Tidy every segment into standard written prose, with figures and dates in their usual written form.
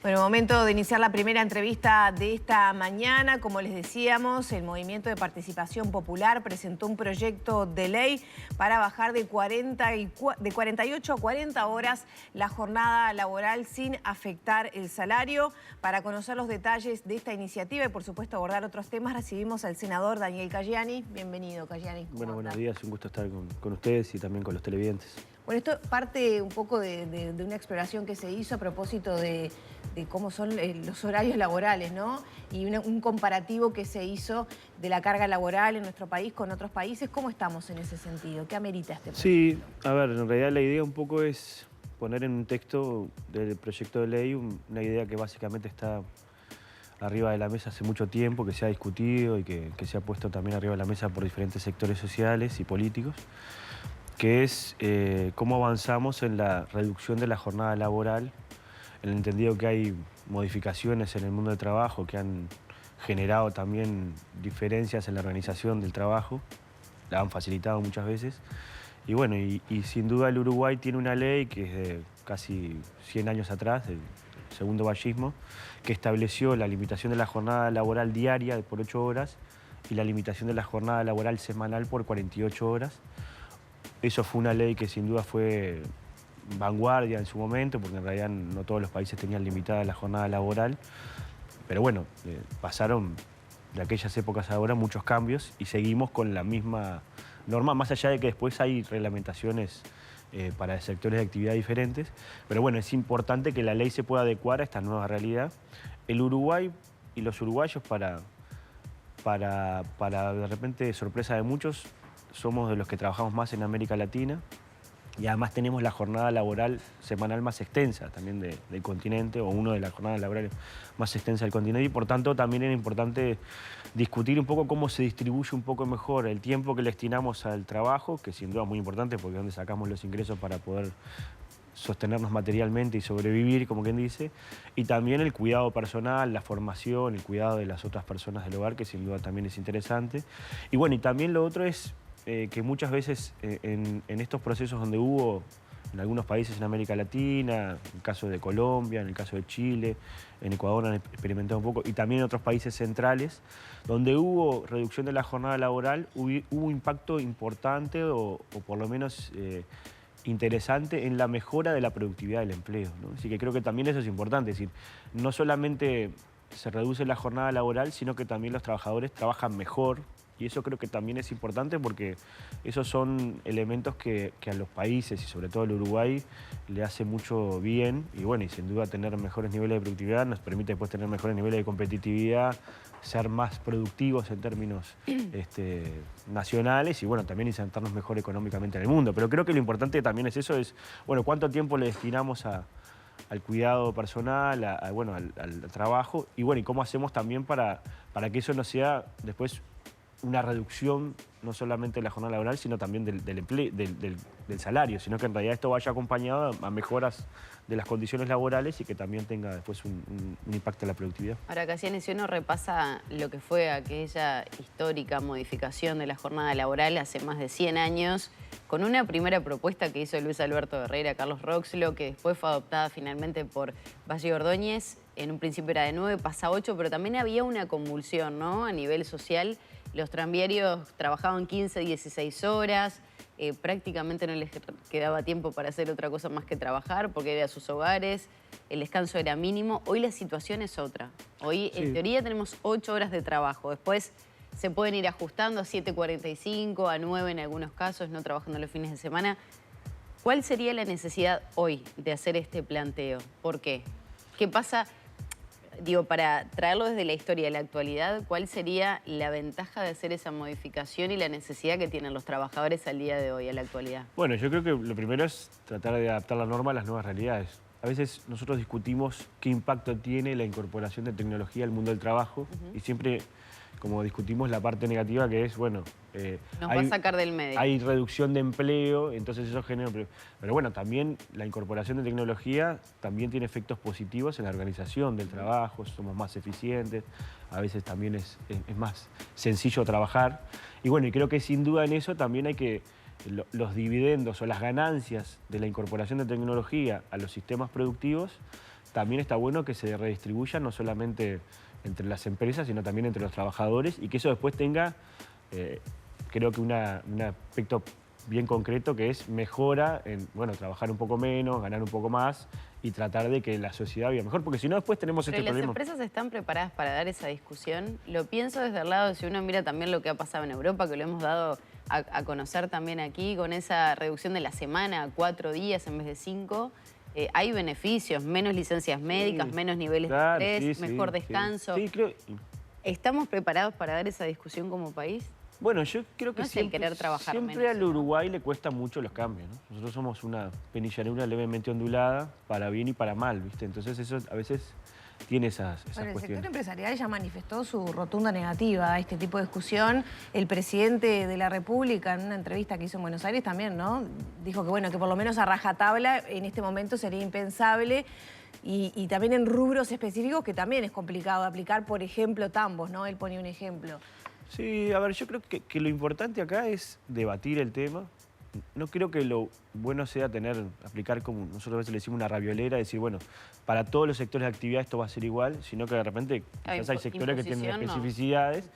Bueno, momento de iniciar la primera entrevista de esta mañana. Como les decíamos, el Movimiento de Participación Popular presentó un proyecto de ley para bajar de 48 a 40 horas la jornada laboral sin afectar el salario. Para conocer los detalles de esta iniciativa y, por supuesto, abordar otros temas, recibimos al senador Daniel Cayani. Bienvenido, Cayani. Bueno, buenos días, un gusto estar con ustedes y también con los televidentes. Bueno, esto parte un poco de una exploración que se hizo a propósito de cómo son los horarios laborales, ¿no? Y un comparativo que se hizo de la carga laboral en nuestro país con otros países. ¿Cómo estamos en ese sentido? ¿Qué amerita este proyecto? Sí, a ver, en realidad la idea un poco es poner en un texto del proyecto de ley una idea que básicamente está arriba de la mesa hace mucho tiempo, que se ha discutido y que se ha puesto también arriba de la mesa por diferentes sectores sociales y políticos, que es cómo avanzamos en la reducción de la jornada laboral, en el entendido que hay modificaciones en el mundo del trabajo que han generado también diferencias en la organización del trabajo, la han facilitado muchas veces. Y bueno, y sin duda el Uruguay tiene una ley que es de casi 100 años atrás, del segundo vallismo, que estableció la limitación de la jornada laboral diaria por 8 horas y la limitación de la jornada laboral semanal por 48 horas. Eso fue una ley que sin duda fue vanguardia en su momento, porque en realidad no todos los países tenían limitada la jornada laboral. Pero bueno, pasaron de aquellas épocas a ahora muchos cambios y seguimos con la misma norma, más allá de que después hay reglamentaciones para sectores de actividad diferentes. Pero bueno, es importante que la ley se pueda adecuar a esta nueva realidad. El Uruguay y los uruguayos, para de repente sorpresa de muchos, somos de los que trabajamos más en América Latina y además tenemos la jornada laboral semanal más extensa también del continente, o uno de las jornadas laborales más extensas del continente, y por tanto también era importante discutir un poco cómo se distribuye un poco mejor el tiempo que le destinamos al trabajo, que sin duda es muy importante porque es donde sacamos los ingresos para poder sostenernos materialmente y sobrevivir, como quien dice, y también el cuidado personal, la formación, el cuidado de las otras personas del hogar, que sin duda también es interesante. Y bueno, y también lo otro es que muchas veces en estos procesos donde hubo en algunos países en América Latina, en el caso de Colombia, en el caso de Chile, en Ecuador han experimentado un poco, y también en otros países centrales, donde hubo reducción de la jornada laboral, hubo impacto importante o por lo menos interesante en la mejora de la productividad del empleo, ¿no? Así que creo que también eso es importante, es decir, no solamente se reduce la jornada laboral, sino que también los trabajadores trabajan mejor. Y eso creo que también es importante porque esos son elementos que a los países y sobre todo al Uruguay le hace mucho bien. Y bueno, y sin duda tener mejores niveles de productividad nos permite después tener mejores niveles de competitividad, ser más productivos en términos nacionales y bueno, también insertarnos mejor económicamente en el mundo. Pero creo que lo importante también es eso, es bueno, cuánto tiempo le destinamos al cuidado personal, al trabajo y bueno, y cómo hacemos también para que eso no sea después una reducción no solamente de la jornada laboral, sino también del salario, sino que en realidad esto vaya acompañado a mejoras de las condiciones laborales y que también tenga después un impacto en la productividad. Ahora, Cayani, si uno repasa lo que fue aquella histórica modificación de la jornada laboral hace más de 100 años, con una primera propuesta que hizo Luis Alberto Herrera, Carlos Roxlo, que después fue adoptada finalmente por Valle Ordóñez, en un principio era de 9, pasa a 8, pero también había una convulsión, ¿no? A nivel social. Los tranviarios trabajaban 15, 16 horas, prácticamente no les quedaba tiempo para hacer otra cosa más que trabajar porque era sus hogares, el descanso era mínimo. Hoy la situación es otra. Hoy, en teoría, tenemos 8 horas de trabajo. Después se pueden ir ajustando a 7:45, a 9 en algunos casos, no trabajando los fines de semana. ¿Cuál sería la necesidad hoy de hacer este planteo? ¿Por qué? ¿Qué pasa? Digo, para traerlo desde la historia de la actualidad, ¿cuál sería la ventaja de hacer esa modificación y la necesidad que tienen los trabajadores al día de hoy, a la actualidad? Bueno, yo creo que lo primero es tratar de adaptar la norma a las nuevas realidades. A veces nosotros discutimos qué impacto tiene la incorporación de tecnología al mundo del trabajo y siempre como discutimos la parte negativa que es, bueno... Nos va a sacar del medio. Hay reducción de empleo, entonces eso genera... Pero bueno, también la incorporación de tecnología también tiene efectos positivos en la organización del trabajo, somos más eficientes, a veces también es más sencillo trabajar. Y bueno, y creo que sin duda en eso también hay que... Los dividendos o las ganancias de la incorporación de tecnología a los sistemas productivos también está bueno que se redistribuya no solamente entre las empresas, sino también entre los trabajadores y que eso después tenga, creo que un aspecto bien concreto que es mejora en, bueno, trabajar un poco menos, ganar un poco más y tratar de que la sociedad viva mejor, porque si no después tenemos Pero este ¿las problema. empresas están preparadas para dar esa discusión? Lo pienso desde el lado, si uno mira también lo que ha pasado en Europa, que lo hemos dado a conocer también aquí, con esa reducción de la semana a 4 días en vez de 5, hay beneficios, menos licencias médicas, Sí, menos niveles claro, de estrés, sí, mejor sí, descanso. Sí, creo... ¿Estamos preparados para dar esa discusión como país? Bueno, yo creo que No es el querer trabajar siempre menos, al ¿no? Uruguay le cuesta mucho los cambios, ¿no? Nosotros somos una penillanura levemente ondulada, para bien y para mal, ¿viste? Entonces eso a veces tiene esas Bueno, el sector cuestiones. empresarial ya manifestó su rotunda negativa a este tipo de discusión. El presidente de la República, en una entrevista que hizo en Buenos Aires también, ¿no? Dijo que, bueno, que por lo menos a rajatabla en este momento sería impensable. Y también en rubros específicos que también es complicado aplicar, por ejemplo, tambos, ¿no? Él pone un ejemplo. Sí, a ver, yo creo que lo importante acá es debatir el tema. No creo que lo bueno sea aplicar como nosotros a veces le decimos una raviolera, decir, bueno, para todos los sectores de actividad esto va a ser igual, sino que de repente quizás hay sectores que tienen imposición, no. especificidades.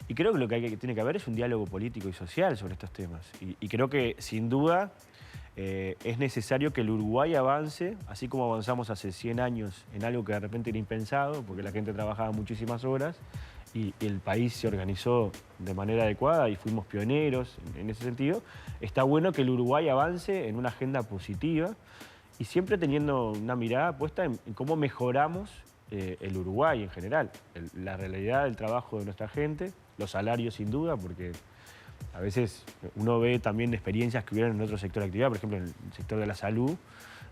Y creo que lo que tiene que haber es un diálogo político y social sobre estos temas. Y creo que, sin duda, es necesario que el Uruguay avance, así como avanzamos hace 100 años en algo que de repente era impensado, porque la gente trabajaba muchísimas horas, y el país se organizó de manera adecuada y fuimos pioneros en ese sentido. Está bueno que el Uruguay avance en una agenda positiva y siempre teniendo una mirada puesta en cómo mejoramos el Uruguay en general. La realidad del trabajo de nuestra gente, los salarios sin duda, porque a veces uno ve también experiencias que hubieron en otro sector de actividad, por ejemplo en el sector de la salud.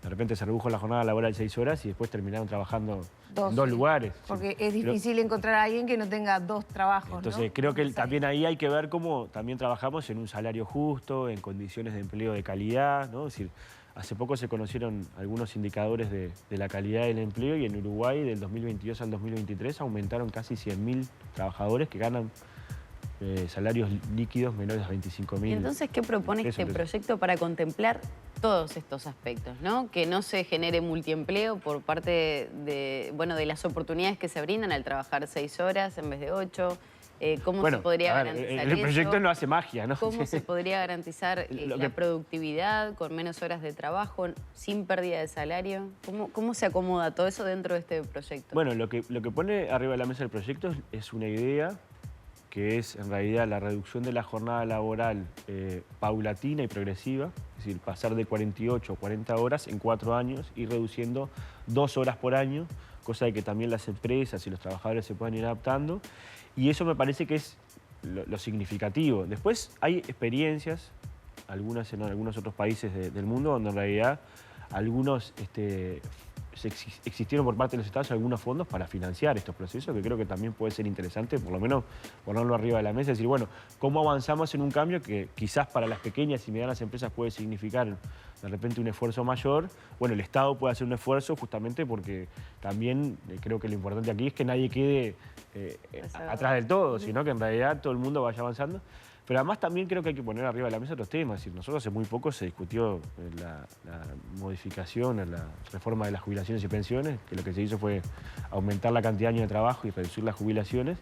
De repente se redujo la jornada laboral de 6 horas y después terminaron trabajando en 2 lugares. Porque es difícil encontrar a alguien que no tenga 2 trabajos, Entonces, ¿no? creo que también ahí hay que ver cómo también trabajamos en un salario justo, en condiciones de empleo de calidad, ¿no? Es decir, hace poco se conocieron algunos indicadores de la calidad del empleo y en Uruguay del 2022 al 2023 aumentaron casi 100.000 trabajadores que ganan salarios líquidos menores a 25.000. ¿Y entonces qué propone este proyecto para contemplar todos estos aspectos, ¿no? Que no se genere multiempleo por parte de, bueno, de las oportunidades que se brindan al trabajar 6 horas en vez de 8. ¿Cómo se podría garantizar el proyecto eso? no hace magia, ¿no? ¿Cómo se podría garantizar la productividad con menos horas de trabajo, sin pérdida de salario? ¿Cómo se acomoda todo eso dentro de este proyecto? Bueno, lo que pone arriba de la mesa del proyecto es una idea que es en realidad la reducción de la jornada laboral paulatina y progresiva, es decir, pasar de 48 a 40 horas en 4 años y reduciendo 2 horas por año, cosa de que también las empresas y los trabajadores se puedan ir adaptando. Y eso me parece que es lo significativo. Después hay experiencias, algunas en algunos otros países del mundo, donde en realidad algunos existieron por parte de los estados algunos fondos para financiar estos procesos, que creo que también puede ser interesante, por lo menos ponerlo arriba de la mesa y decir, bueno, ¿cómo avanzamos en un cambio que quizás para las pequeñas y medianas empresas puede significar de repente un esfuerzo mayor? Bueno, el Estado puede hacer un esfuerzo justamente porque también creo que lo importante aquí es que nadie quede atrás del todo, sino que en realidad todo el mundo vaya avanzando. Pero además también creo que hay que poner arriba de la mesa otros temas. Es decir, nosotros hace muy poco se discutió la modificación, la reforma de las jubilaciones y pensiones, que lo que se hizo fue aumentar la cantidad de años de trabajo y reducir las jubilaciones.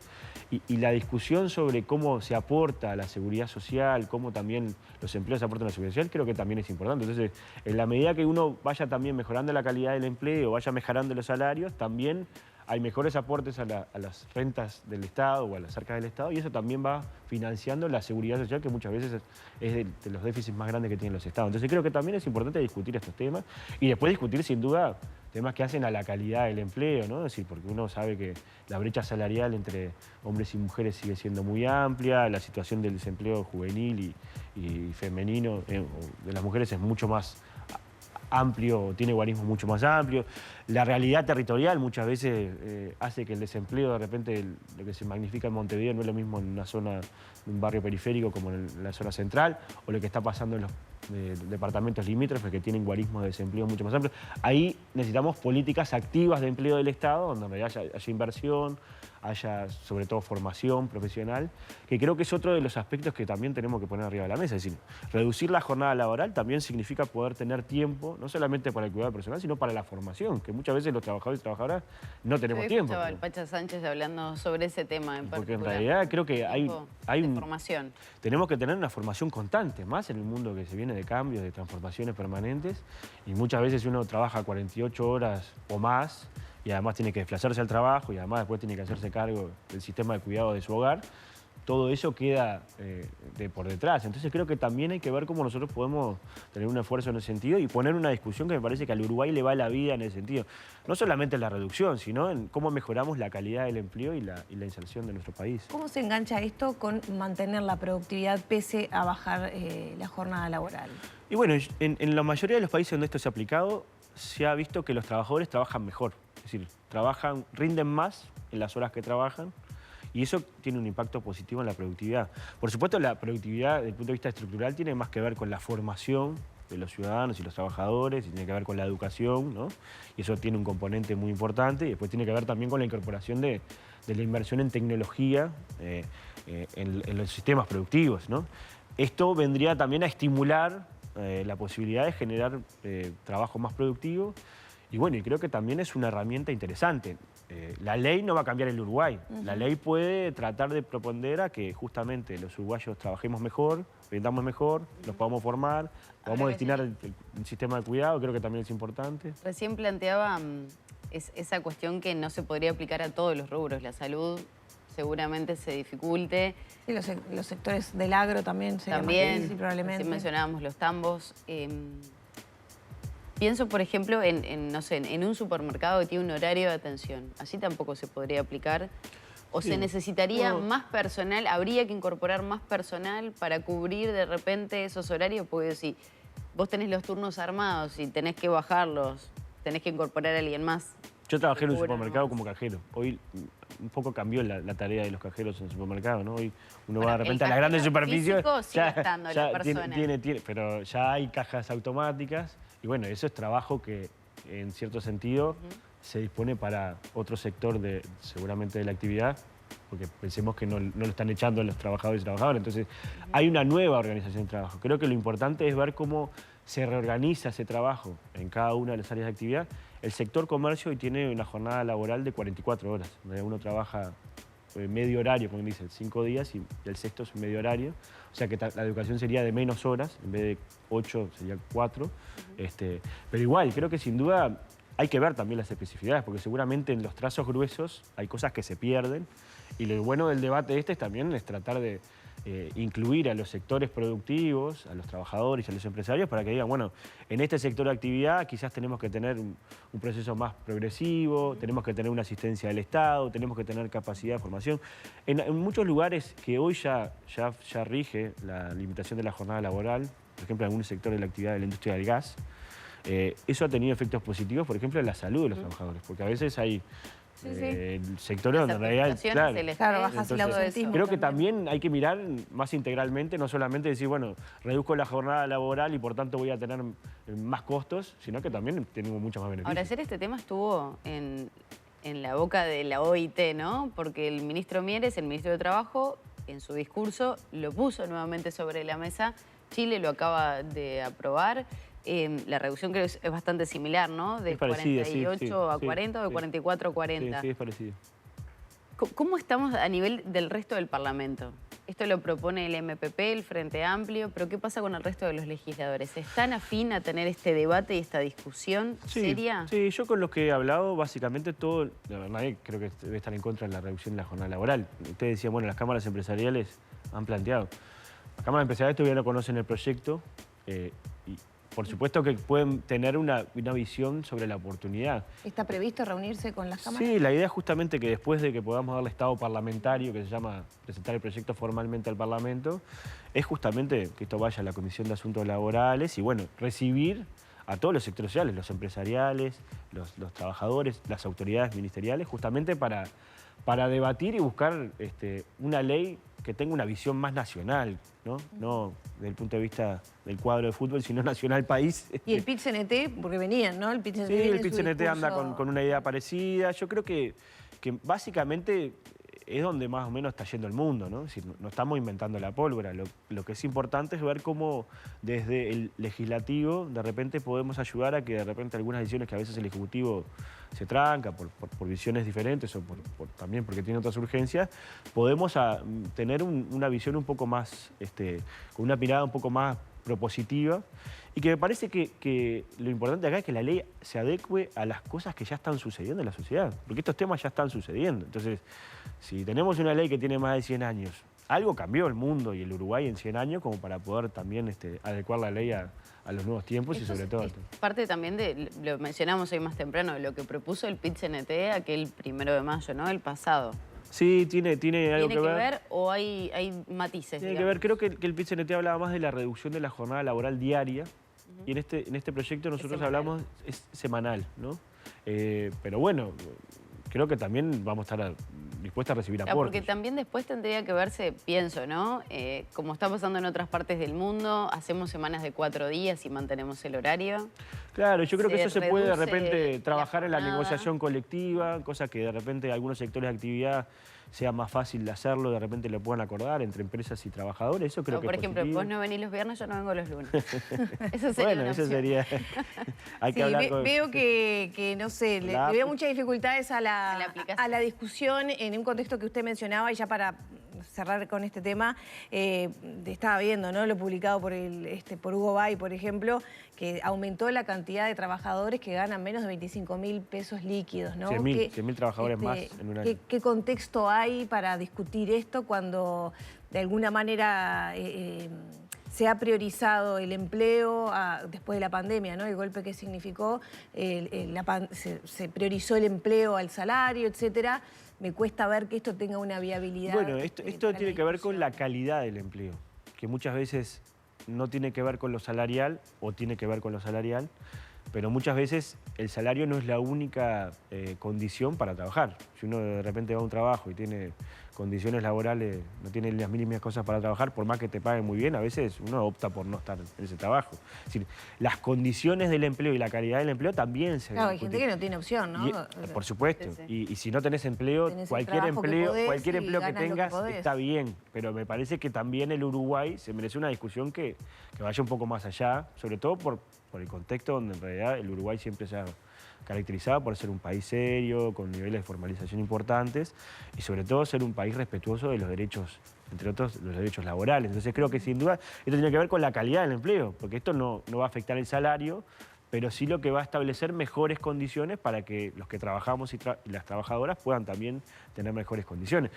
Y la discusión sobre cómo se aporta a la seguridad social, cómo también los empleos aportan a la seguridad social, creo que también es importante. Entonces, en la medida que uno vaya también mejorando la calidad del empleo, vaya mejorando los salarios, también hay mejores aportes a las rentas del Estado o a las arcas del Estado y eso también va financiando la seguridad social que muchas veces es de los déficits más grandes que tienen los Estados. Entonces creo que también es importante discutir estos temas y después discutir sin duda temas que hacen a la calidad del empleo, ¿no? Es decir, porque uno sabe que la brecha salarial entre hombres y mujeres sigue siendo muy amplia, la situación del desempleo juvenil y femenino de las mujeres es mucho más amplio, tiene guarismos mucho más amplios. La realidad territorial muchas veces hace que el desempleo, de repente, lo que se magnifica en Montevideo no es lo mismo en una zona, en un barrio periférico como en la zona central, o lo que está pasando en los departamentos limítrofes que tienen guarismos de desempleo mucho más amplios. Ahí necesitamos políticas activas de empleo del Estado, donde en realidad haya inversión, haya sobre todo formación profesional, que creo que es otro de los aspectos que también tenemos que poner arriba de la mesa. Es decir, reducir la jornada laboral también significa poder tener tiempo, no solamente para el cuidado personal, sino para la formación, que muchas veces los trabajadores y trabajadoras no tenemos tiempo. Estaba el Pacha Sánchez hablando sobre ese tema en particular. Porque en realidad creo que hay formación. Tenemos que tener una formación constante, más en el mundo que se viene de cambios, de transformaciones permanentes, y muchas veces uno trabaja 48 horas o más, y además tiene que desplazarse al trabajo, y además después tiene que hacerse cargo del sistema de cuidado de su hogar. Todo eso queda por detrás. Entonces creo que también hay que ver cómo nosotros podemos tener un esfuerzo en ese sentido y poner una discusión que me parece que al Uruguay le va la vida en ese sentido. No solamente en la reducción, sino en cómo mejoramos la calidad del empleo y la inserción de nuestro país. ¿Cómo se engancha esto con mantener la productividad pese a bajar la jornada laboral? Y bueno, en la mayoría de los países donde esto se ha aplicado, se ha visto que los trabajadores trabajan mejor. Es decir, rinden más en las horas que trabajan, y eso tiene un impacto positivo en la productividad. Por supuesto, la productividad desde el punto de vista estructural tiene más que ver con la formación de los ciudadanos y los trabajadores, y tiene que ver con la educación, ¿no? Y eso tiene un componente muy importante, y después tiene que ver también con la incorporación de la inversión en tecnología en los sistemas productivos, ¿no? Esto vendría también a estimular la posibilidad de generar trabajo más productivo. Y bueno, y creo que también es una herramienta interesante. La ley no va a cambiar el Uruguay. La ley puede tratar de proponder a que justamente los uruguayos trabajemos mejor, rindamos mejor, nos podamos formar, podamos destinar el sistema de cuidado, creo que también es importante. Recién planteaba esa cuestión que no se podría aplicar a todos los rubros. La salud seguramente se dificulte. Sí, los sectores del agro también sería más difícil, probablemente. Sí, mencionábamos los tambos. Pienso, por ejemplo, no sé, en un supermercado que tiene un horario de atención. Así tampoco se podría aplicar. ¿O se necesitaría más personal? ¿Habría que incorporar más personal para cubrir de repente esos horarios? Porque si vos tenés los turnos armados y tenés que bajarlos, tenés que incorporar a alguien más. Yo trabajé en un supermercado como cajero. Hoy un poco cambió la tarea de los cajeros en el supermercado, ¿no? Hoy uno va de repente a las grandes superficies. Sigue estando la persona. Pero ya hay cajas automáticas. Y bueno, eso es trabajo que, en cierto sentido, se dispone para otro sector seguramente de la actividad, porque pensemos que no lo están echando los trabajadores y trabajadoras. Entonces, hay una nueva organización de trabajo. Creo que lo importante es ver cómo se reorganiza ese trabajo en cada una de las áreas de actividad. El sector comercio hoy tiene una jornada laboral de 44 horas, donde uno trabaja medio horario, como dicen, 5 días, y el sexto es medio horario. O sea que la educación sería de menos horas, en vez de 8 sería 4. Pero igual, creo que sin duda hay que ver también las especificidades, porque seguramente en los trazos gruesos hay cosas que se pierden. Y lo bueno del debate también es tratar de incluir a los sectores productivos, a los trabajadores y a los empresarios, para que digan, bueno, en este sector de actividad quizás tenemos que tener un proceso más progresivo, tenemos que tener una asistencia del Estado, tenemos que tener capacidad de formación. En muchos lugares que hoy ya rige la limitación de la jornada laboral, por ejemplo, en algunos sectores de la actividad de la industria del gas, eso ha tenido efectos positivos, por ejemplo, en la salud de los trabajadores, porque a veces hay sectores donde en realidad, claro, bajas el ausentismo. Creo que también hay que mirar más integralmente, no solamente decir, bueno, reduzco la jornada laboral y por tanto voy a tener más costos, sino que también tenemos muchos más beneficios. Ahora, ayer este tema estuvo en la boca de la OIT, ¿no? Porque el ministro Mieres, el ministro de Trabajo, en su discurso lo puso nuevamente sobre la mesa. Chile lo acaba de aprobar. La reducción creo que es bastante similar, ¿no? De 48 a 40 o de 44 a 40. Sí, es parecido. ¿Cómo estamos a nivel del resto del Parlamento? Esto lo propone el MPP, el Frente Amplio, pero ¿qué pasa con el resto de los legisladores? ¿Están afín a tener este debate y esta discusión seria? Sí, yo con los que he hablado, básicamente todo, nadie creo que debe estar en contra de la reducción de la jornada laboral. Ustedes decían, bueno, las cámaras empresariales han planteado. Las cámaras empresariales todavía no conocen el proyecto y por supuesto que pueden tener una visión sobre la oportunidad. ¿Está previsto reunirse con las cámaras? Sí, la idea es justamente que después de que podamos darle estado parlamentario, que se llama presentar el proyecto formalmente al Parlamento, es justamente que esto vaya a la Comisión de Asuntos Laborales y, bueno, recibir a todos los sectores sociales, los empresariales, los trabajadores, las autoridades ministeriales, justamente para debatir y buscar una ley que tenga una visión más nacional, ¿no? No desde el punto de vista del cuadro de fútbol, sino nacional país. Y el PIT-CNT, porque venían, ¿no? El PIT-CNT sí, el PIT-CNT anda con una idea parecida. Yo creo que básicamente es donde más o menos está yendo el mundo, ¿no? Es decir, no estamos inventando la pólvora. Lo que es importante es ver cómo desde el legislativo de repente podemos ayudar a que de repente algunas decisiones que a veces el Ejecutivo se tranca por visiones diferentes o también porque tiene otras urgencias, podemos tener una visión un poco más, con una mirada un poco más propositiva, y que me parece que lo importante acá es que la ley se adecue a las cosas que ya están sucediendo en la sociedad, porque estos temas ya están sucediendo. Entonces, si tenemos una ley que tiene más de 100 años, algo cambió el mundo y el Uruguay en 100 años como para poder también adecuar la ley a los nuevos tiempos. Esto y sobre todo... es parte también de, lo mencionamos hoy más temprano, de lo que propuso el PIT-CNT aquel 1 de mayo, ¿no? El pasado. Sí, tiene algo que ver. ¿Tiene que ver o hay matices? Tiene que ver, creo que el PIT-CNT hablaba más de la reducción de la jornada laboral diaria, y en este proyecto nosotros hablamos, es semanal, ¿no? Pero bueno, creo que también vamos a estar dispuestos a recibir aportes. Porque también después tendría que verse, pienso, ¿no? Como está pasando en otras partes del mundo, hacemos semanas de 4 días y mantenemos el horario. Claro, yo creo que eso se puede de repente reduce trabajar en la jornada. negociación colectiva, cosa que de repente algunos sectores de actividad sea más fácil de hacerlo, de repente lo puedan acordar entre empresas y trabajadores. Eso creo que por es ejemplo, positivo. vos no venís los viernes, yo no vengo los lunes. Eso sería Bueno, una eso opción. sería... Hay que Sí, hablar con... veo que no sé, le veo muchas dificultades a la discusión en un contexto que usted mencionaba, y ya para cerrar con este tema, estaba viendo, ¿no?, lo publicado por Hugo Bay, por ejemplo, que aumentó la cantidad de trabajadores que ganan menos de 25.000 pesos líquidos, ¿no? 100.000 trabajadores más en un año. ¿Qué contexto hay para discutir esto cuando de alguna manera se ha priorizado el empleo después de la pandemia, ¿no? El golpe que significó, se priorizó el empleo al salario, etcétera. Me cuesta ver que esto tenga una viabilidad. Bueno, esto tiene que ver con la calidad del empleo, que muchas veces no tiene que ver con lo salarial o tiene que ver con lo salarial, pero muchas veces el salario no es la única condición para trabajar. Si uno de repente va a un trabajo y tiene condiciones laborales, no tiene las mínimas cosas para trabajar, por más que te paguen muy bien, a veces uno opta por no estar en ese trabajo. Es decir, las condiciones del empleo y la calidad del empleo también se... Claro, hay gente que no tiene opción, ¿no? Por supuesto. Sí. Y si no tenés empleo, cualquier empleo que tengas que está bien. Pero me parece que también el Uruguay se merece una discusión que vaya un poco más allá, sobre todo por el contexto donde en realidad el Uruguay siempre se ha caracterizado por ser un país serio, con niveles de formalización importantes, y sobre todo ser un país respetuoso de los derechos, entre otros los derechos laborales. Entonces creo que sin duda esto tiene que ver con la calidad del empleo, porque esto no va a afectar el salario, pero sí lo que va a establecer mejores condiciones para que los que trabajamos y las trabajadoras puedan también tener mejores condiciones.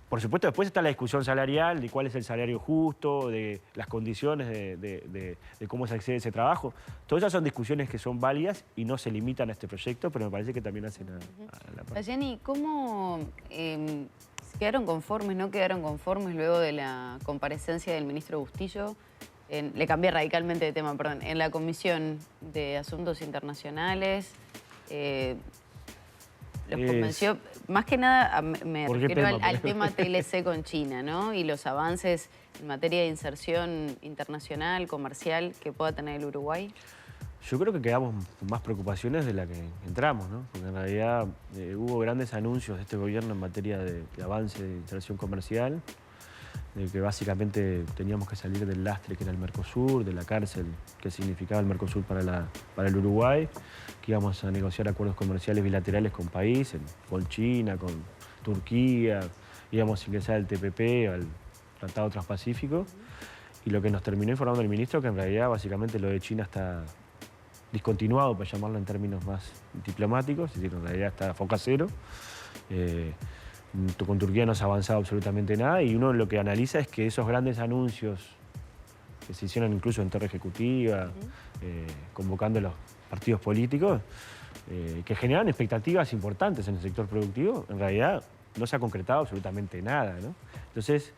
Por supuesto, después está la discusión salarial, de cuál es el salario justo, de las condiciones, de cómo se accede a ese trabajo. Todas esas son discusiones que son válidas y no se limitan a este proyecto, pero me parece que también hacen a la parte. Jenny, ¿cómo quedaron conformes, no quedaron conformes luego de la comparecencia del ministro Bustillo? Le cambié radicalmente de tema, perdón. En la Comisión de Asuntos Internacionales... los convenció, más que nada me refiero al tema TLC con China, ¿no? Y los avances en materia de inserción internacional, comercial, que pueda tener el Uruguay. Yo creo que quedamos con más preocupaciones de la que entramos, ¿no? Porque en realidad hubo grandes anuncios de este gobierno en materia de avance de inserción comercial, de que básicamente teníamos que salir del lastre que era el Mercosur, de la cárcel que significaba el Mercosur para el Uruguay, que íbamos a negociar acuerdos comerciales bilaterales con países, con China, con Turquía, íbamos a ingresar al TPP, al Tratado Transpacífico, y lo que nos terminó informando el ministro que en realidad básicamente lo de China está discontinuado, para llamarlo en términos más diplomáticos, es decir, en realidad está a foca cero. Con Turquía no se ha avanzado absolutamente nada, y uno lo que analiza es que esos grandes anuncios que se hicieron incluso en torre ejecutiva, convocando a los partidos políticos, que generan expectativas importantes en el sector productivo, en realidad no se ha concretado absolutamente nada, ¿no? Entonces,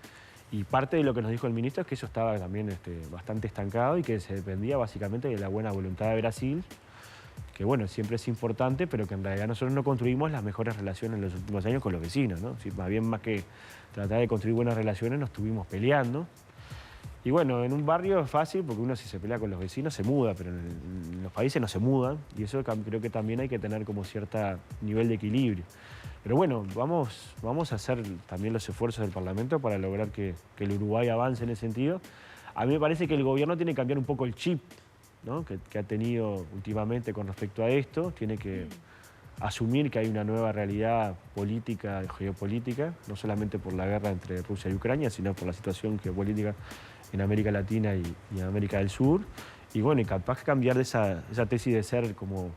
Y parte de lo que nos dijo el ministro es que eso estaba también bastante estancado y que se dependía básicamente de la buena voluntad de Brasil, que bueno, siempre es importante, pero que en realidad nosotros no construimos las mejores relaciones en los últimos años con los vecinos, ¿no? Si, más bien, más que tratar de construir buenas relaciones, nos estuvimos peleando. Y bueno, en un barrio es fácil porque uno si se pelea con los vecinos se muda, pero en los países no se mudan y eso creo que también hay que tener como cierto nivel de equilibrio. Pero bueno, vamos a hacer también los esfuerzos del Parlamento para lograr que el Uruguay avance en ese sentido. A mí me parece que el gobierno tiene que cambiar un poco el chip, ¿no? que ha tenido últimamente con respecto a esto. Tiene que asumir que hay una nueva realidad política, geopolítica, no solamente por la guerra entre Rusia y Ucrania, sino por la situación geopolítica en América Latina y en América del Sur. Y bueno, y capaz que cambiar de esa tesis de ser como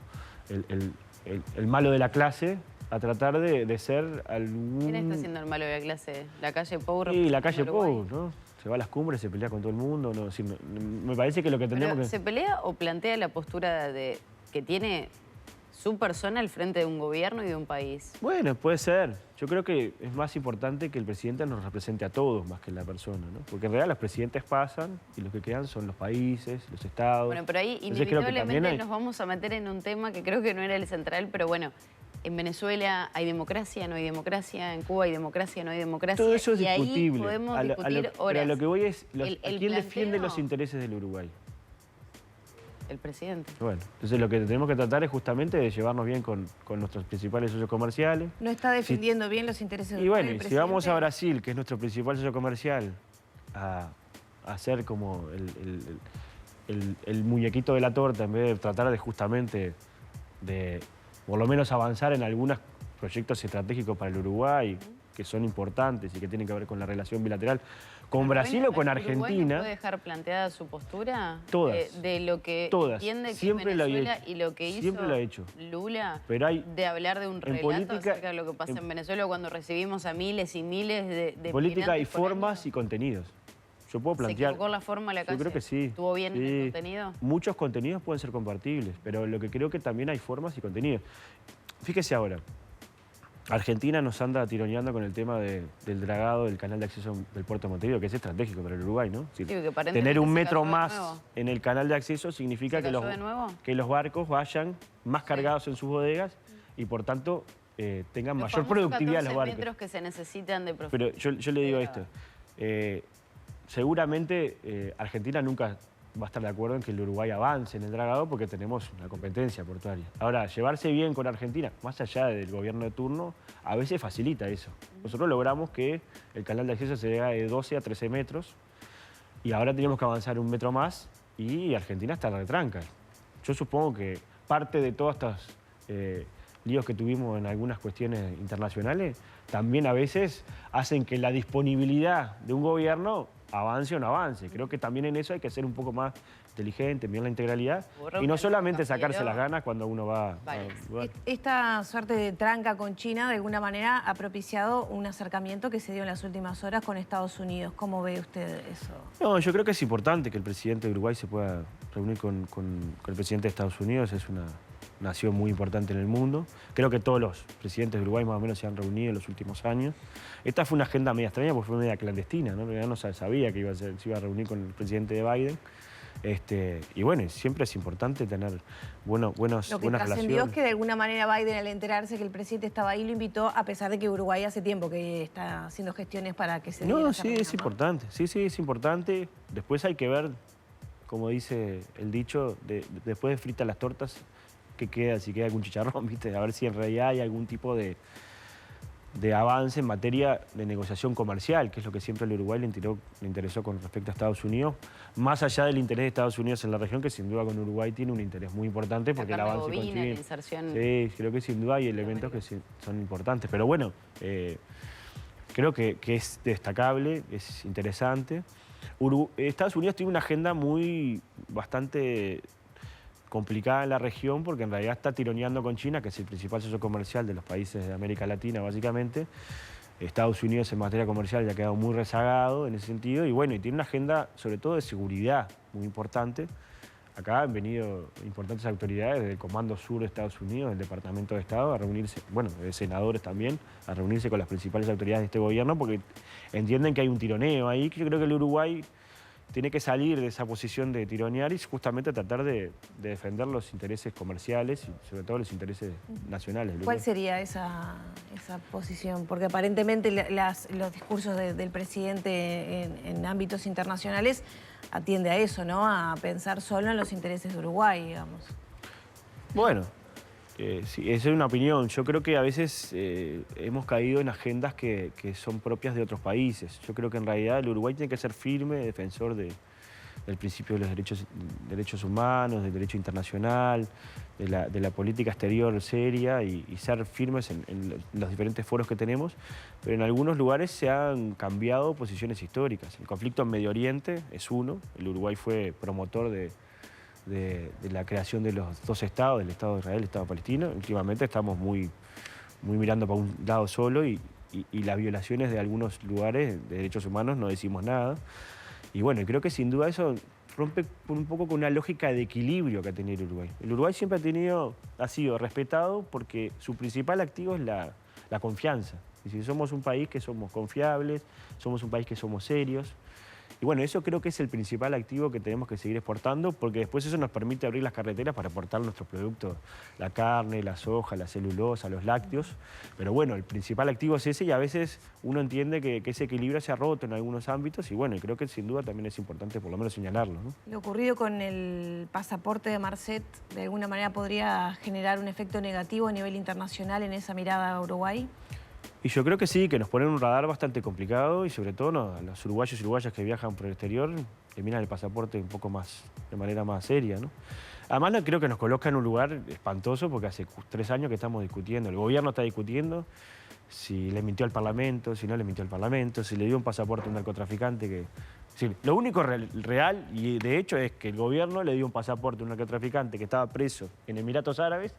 el malo de la clase a tratar de ser algún... ¿Quién está siendo el malo de la clase? ¿La calle Pou? Sí, la calle Pou, ¿no? Se va a las cumbres, se pelea con todo el mundo. No, sí, me parece que lo que tendríamos que... ¿Se pelea o plantea la postura de que tiene su persona al frente de un gobierno y de un país? Bueno, puede ser. Yo creo que es más importante que el presidente nos represente a todos más que la persona, ¿no? Porque en realidad los presidentes pasan y los que quedan son los países, los estados. Bueno, pero ahí inevitablemente nos vamos a meter en un tema que creo que no era el central, pero bueno, en Venezuela hay democracia, no hay democracia, en Cuba hay democracia, no hay democracia. Todo eso es y discutible. Ahí podemos discutir horas. Pero a lo que voy es, ¿a quién defiende planteo? los intereses del Uruguay? El presidente. Bueno, entonces lo que tenemos que tratar es justamente de llevarnos bien con nuestros principales socios comerciales. ¿No está defendiendo bien los intereses del Y Uruguay, bueno, el y si presidente? vamos a Brasil, que es nuestro principal socio comercial, a hacer como el muñequito de la torta, en vez de tratar de justamente de por lo menos avanzar en algunos proyectos estratégicos para el Uruguay, que son importantes y que tienen que ver con la relación bilateral con Brasil o con Argentina. ¿Uruguay no puede dejar planteada su postura? Todas. De lo que todas. entiende que Siempre es lo Venezuela y lo que Siempre hizo lo ha hecho. Lula, pero hay, de hablar de un relato política, acerca de lo que pasa en Venezuela cuando recibimos a miles y miles de política hay migrantes por formas año. y contenidos. Yo puedo plantear... ¿Se equivocó la forma la calle? Yo creo que sí. ¿Estuvo bien sí. el contenido? Muchos contenidos pueden ser compartibles, pero lo que creo que también hay formas y contenidos. Fíjese ahora, Argentina nos anda tironeando con el tema del dragado del canal de acceso del puerto de Montevideo, que es estratégico para el Uruguay, ¿no? Sí, que tener un metro de más nuevo. en el canal de acceso significa que los barcos vayan más cargados en sus bodegas y por tanto tengan mayor productividad los barcos. Metros que se necesitan de profundidad. Pero yo le digo esto, seguramente Argentina nunca va a estar de acuerdo en que el Uruguay avance en el dragado porque tenemos una competencia portuaria. Ahora, llevarse bien con Argentina, más allá del gobierno de turno, a veces facilita eso. Nosotros logramos que el canal de acceso se haga de 12 a 13 metros y ahora tenemos que avanzar un metro más y Argentina está en la retranca. Yo supongo que parte de todos estos líos que tuvimos en algunas cuestiones internacionales también a veces hacen que la disponibilidad de un gobierno avance o no avance. Creo que también en eso hay que ser un poco más inteligente, mirar la integralidad y no solamente sacarse las ganas cuando uno va... Esta suerte de tranca con China de alguna manera ha propiciado un acercamiento que se dio en las últimas horas con Estados Unidos. ¿Cómo ve usted eso? No, yo creo que es importante que el presidente de Uruguay se pueda reunir con el presidente de Estados Unidos. Es una nación muy importante en el mundo. Creo que todos los presidentes de Uruguay más o menos se han reunido en los últimos años. Esta fue una agenda media extraña porque fue media clandestina, ¿no? En realidad no sabía que se iba a reunir con el presidente de Biden. Y bueno, siempre es importante tener buenas relaciones. Lo que trascendió es que de alguna manera Biden, al enterarse que el presidente estaba ahí, lo invitó, a pesar de que Uruguay hace tiempo que está haciendo gestiones para que se diera esa reunión, es importante. Sí, es importante. Después hay que ver, como dice el dicho, después de fritas las tortas, ¿qué queda? Si queda algún chicharrón, ¿viste? A ver si en realidad hay algún tipo de avance en materia de negociación comercial, que es lo que siempre al Uruguay le interesó con respecto a Estados Unidos, más allá del interés de Estados Unidos en la región, que sin duda con Uruguay tiene un interés muy importante porque el avance consigue. Sí, creo que sin duda hay elementos que son importantes. Pero bueno, creo que es destacable, es interesante. Estados Unidos tiene una agenda bastante complicada en la región porque en realidad está tironeando con China, que es el principal socio comercial de los países de América Latina, básicamente. Estados Unidos en materia comercial ya ha quedado muy rezagado en ese sentido y bueno, y tiene una agenda sobre todo de seguridad muy importante, acá han venido importantes autoridades del Comando Sur de Estados Unidos, del Departamento de Estado, a reunirse, bueno, de senadores también, a reunirse con las principales autoridades de este gobierno porque entienden que hay un tironeo ahí, que yo creo que el Uruguay tiene que salir de esa posición de tironear y justamente tratar de defender los intereses comerciales y sobre todo los intereses nacionales. ¿Cuál sería esa posición? Porque aparentemente los discursos del presidente en ámbitos internacionales atiende a eso, ¿no? A pensar solo en los intereses de Uruguay, digamos. Bueno, sí, esa es una opinión. Yo creo que a veces hemos caído en agendas que son propias de otros países. Yo creo que en realidad el Uruguay tiene que ser firme defensor del principio de los derechos humanos, del derecho internacional, de la política exterior seria y ser firmes en los diferentes foros que tenemos. Pero en algunos lugares se han cambiado posiciones históricas. El conflicto en Medio Oriente es uno. El Uruguay fue promotor de la creación de los dos estados, del Estado de Israel y el Estado palestino. Últimamente estamos muy mirando para un lado solo y las violaciones de algunos lugares de derechos humanos no decimos nada. Y bueno, creo que sin duda eso rompe un poco con una lógica de equilibrio que ha tenido el Uruguay. El Uruguay siempre ha sido respetado porque su principal activo es la confianza. Es decir, somos un país que somos confiables, somos un país que somos serios. Y bueno, eso creo que es el principal activo que tenemos que seguir exportando porque después eso nos permite abrir las carreteras para exportar nuestros productos, la carne, la soja, la celulosa, los lácteos. Pero bueno, el principal activo es ese y a veces uno entiende que ese equilibrio se ha roto en algunos ámbitos y bueno, creo que sin duda también es importante por lo menos señalarlo, ¿no? Lo ocurrido con el pasaporte de Marcet de alguna manera podría generar un efecto negativo a nivel internacional en esa mirada a Uruguay. Y yo creo que sí, que nos ponen un radar bastante complicado y sobre todo a los uruguayos y uruguayas que viajan por el exterior le miran el pasaporte un poco más, de manera más seria, ¿no? Además creo que nos coloca en un lugar espantoso porque hace 3 años que estamos discutiendo, el gobierno está discutiendo si le mintió al Parlamento, si no le mintió al Parlamento, si le dio un pasaporte a un narcotraficante que... Sí, lo único real y de hecho es que el gobierno le dio un pasaporte a un narcotraficante que estaba preso en Emiratos Árabes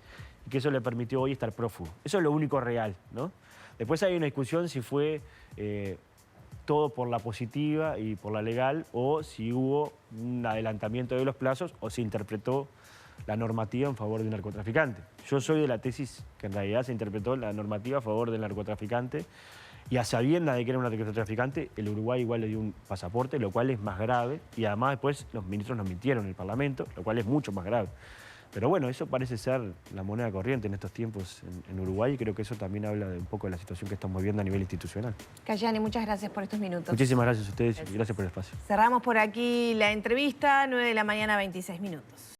y que eso le permitió hoy estar prófugo. Eso es lo único real, ¿no? Después hay una discusión si fue todo por la positiva y por la legal o si hubo un adelantamiento de los plazos o se interpretó la normativa en favor de un narcotraficante. Yo soy de la tesis que en realidad se interpretó la normativa a favor del narcotraficante y a sabiendas de que era un narcotraficante, el Uruguay igual le dio un pasaporte, lo cual es más grave y además después los ministros nos mintieron en el Parlamento, lo cual es mucho más grave. Pero bueno, eso parece ser la moneda corriente en estos tiempos en Uruguay y creo que eso también habla de un poco de la situación que estamos viendo a nivel institucional. Cayani, muchas gracias por estos minutos. Muchísimas gracias a ustedes y gracias por el espacio. Cerramos por aquí la entrevista, 9 de la mañana, 26 minutos.